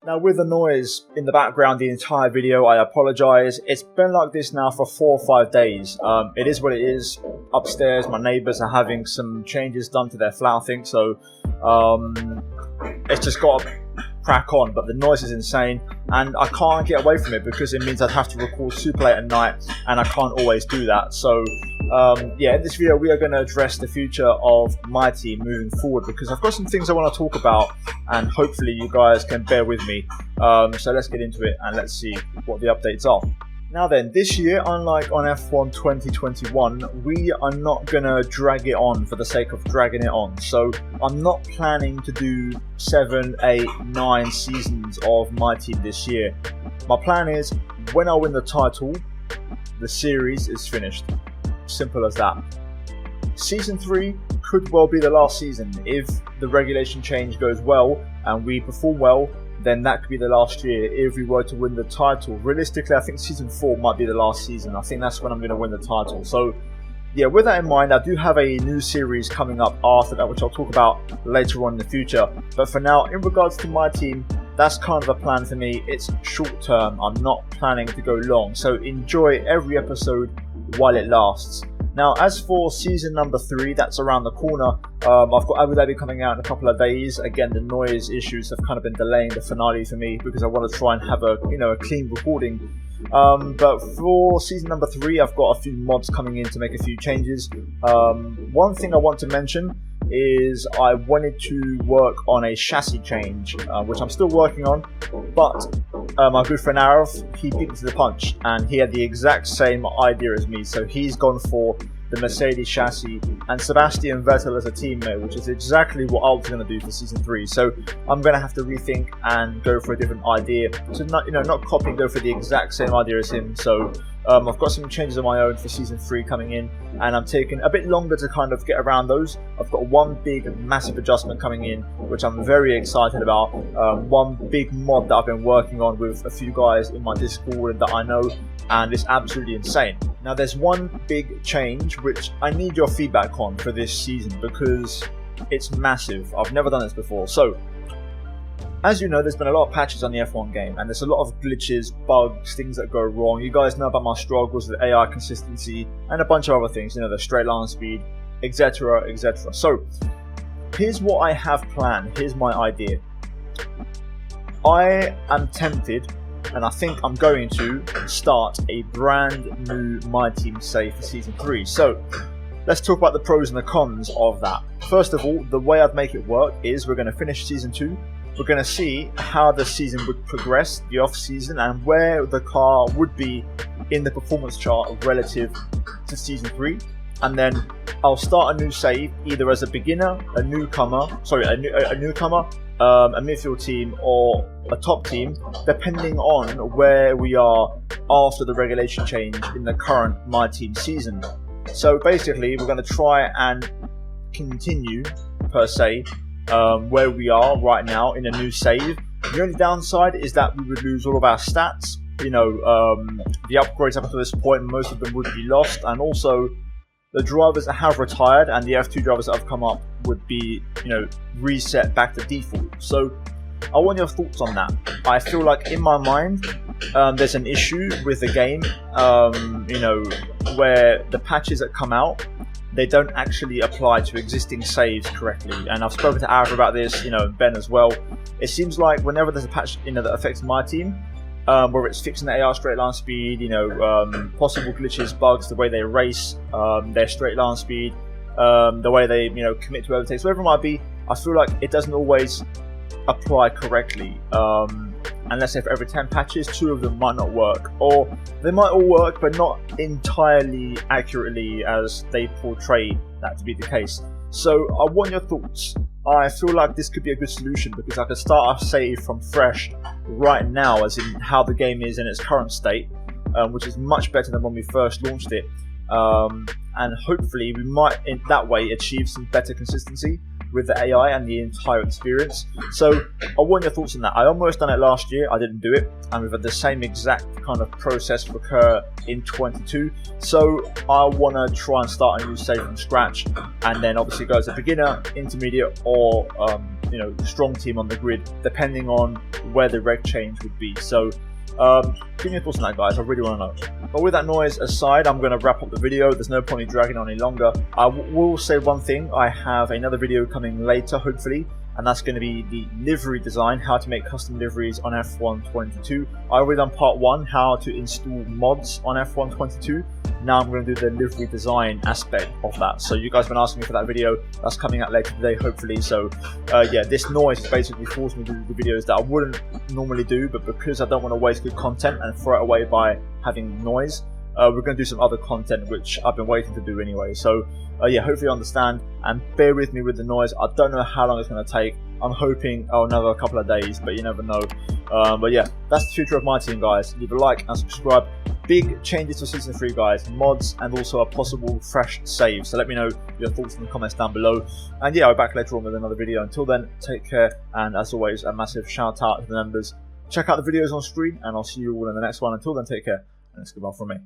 Now, with the noise in the background the entire video, I apologise. It's been like this now for 4 or 5 days. It is what it is. Upstairs, my neighbours are having some changes done to their flat, I think, so it's just got to crack on, but the noise is insane, and I can't get away from it because it means I'd have to record super late at night, and I can't always do that. So yeah, in this video we are going to address the future of my team moving forward, because I've got some things I want to talk about, and hopefully you guys can bear with me. So let's get into it and let's see what the updates are. Now then, this year, unlike on F1 2021, we are not going to drag it on for the sake of dragging it on. So I'm not planning to do 7, 8, 9 seasons of my team this year. My plan is, when I win the title, the series is finished. Simple as that. Season 3 could well be the last season. If the regulation change goes well and we perform well, then that could be the last year if we were to win the title. Realistically, I think Season 4 might be the last season. I think that's when I'm going to win the title. So yeah, with that in mind, I do have a new series coming up after that, which I'll talk about later on in the future. But for now, in regards to my team, that's kind of a plan for me. It's short term. I'm not planning to go long. So enjoy every episode while it lasts. Now, as for season number 3, that's around the corner. I've got Abu Dhabi coming out in a couple of days. Again, the noise issues have kind of been delaying the finale for me because I want to try and have a clean recording. But for season number 3, I've got a few mods coming in to make a few changes. One thing I want to mention is I wanted to work on a chassis change, which I'm still working on, but my good friend Arif, he beat me to the punch, and he had the exact same idea as me, so he's gone for the Mercedes chassis and Sebastian Vettel as a teammate, which is exactly what I was going to do for season 3. So I'm going to have to rethink and go for a different idea, to not copy and go for the exact same idea as him. So I've got some changes of my own for season 3 coming in, and I'm taking a bit longer to kind of get around those. I've got one big massive adjustment coming in, which I'm very excited about. One big mod that I've been working on with a few guys in my Discord that I know, and it's absolutely insane. Now, there's one big change which I need your feedback on for this season because it's massive. I've never done this before. So, as you know, there's been a lot of patches on the F1 game, and there's a lot of glitches, bugs, things that go wrong. You guys know about my struggles with AI consistency and a bunch of other things, the straight line speed, etc, etc. So, here's what I have planned. Here's my idea. I am tempted, and I think I'm going to start a brand new My Team save for Season 3. So, let's talk about the pros and the cons of that. First of all, the way I'd make it work is we're going to finish Season 2. We're going to see how the season would progress, the off-season, and where the car would be in the performance chart relative to Season 3. And then I'll start a new save, either as a beginner, a newcomer, a midfield team, or a top team, depending on where we are after the regulation change in the current My Team season. So basically, we're going to try and continue, per se, where we are right now in a new save. The only downside is that we would lose all of our stats. The upgrades up to this point, most of them would be lost, and also the drivers that have retired and the F2 drivers that have come up would be, reset back to default. So I want your thoughts on that. I feel like in my mind, there's an issue with the game, where the patches that come out, they don't actually apply to existing saves correctly. And I've spoken to Arif about this, Ben as well. It seems like whenever there's a patch, that affects my team, whether it's fixing the AR straight line speed, possible glitches, bugs, the way they race, their straight line speed, the way they, commit to overtakes, whatever it might be, I feel like it doesn't always apply correctly. And let's say for every 10 patches, 2 of them might not work, or they might all work but not entirely accurately as they portray that to be the case. So I want your thoughts. I feel like this could be a good solution because I could start a save from fresh right now, as in how the game is in its current state, which is much better than when we first launched it, and hopefully we might in that way achieve some better consistency with the AI and the entire experience. So I want your thoughts on that. I almost done it last year, I didn't do it, and we've had the same exact kind of process recur in 22. So I want to try and start a new save from scratch, and then obviously go as a beginner, intermediate, or strong team on the grid, depending on where the reg change would be. So give me your thoughts on that, guys. I really want to know. But with that noise aside, I'm going to wrap up the video. There's no point in dragging on any longer. I will say one thing. I have another video coming later, hopefully, and that's going to be the livery design, how to make custom liveries on F1 22. I already done part 1, how to install mods on F1 22. Now I'm going to do the livery design aspect of that. So you guys have been asking me for that video. That's coming out later today, hopefully. So yeah, this noise basically forced me to do the videos that I wouldn't normally do, but because I don't want to waste good content and throw it away by having noise, we're going to do some other content which I've been waiting to do anyway. So yeah, hopefully you understand and bear with me with the noise. I don't know how long it's going to take. I'm hoping another couple of days, but you never know. But yeah, that's the future of my team, guys. Leave a like and subscribe. Big changes for Season 3, guys, mods and also a possible fresh save. So let me know your thoughts in the comments down below. And yeah, I'll be back later on with another video. Until then, take care. And as always, a massive shout out to the members. Check out the videos on screen and I'll see you all in the next one. Until then, take care. And it's goodbye from me.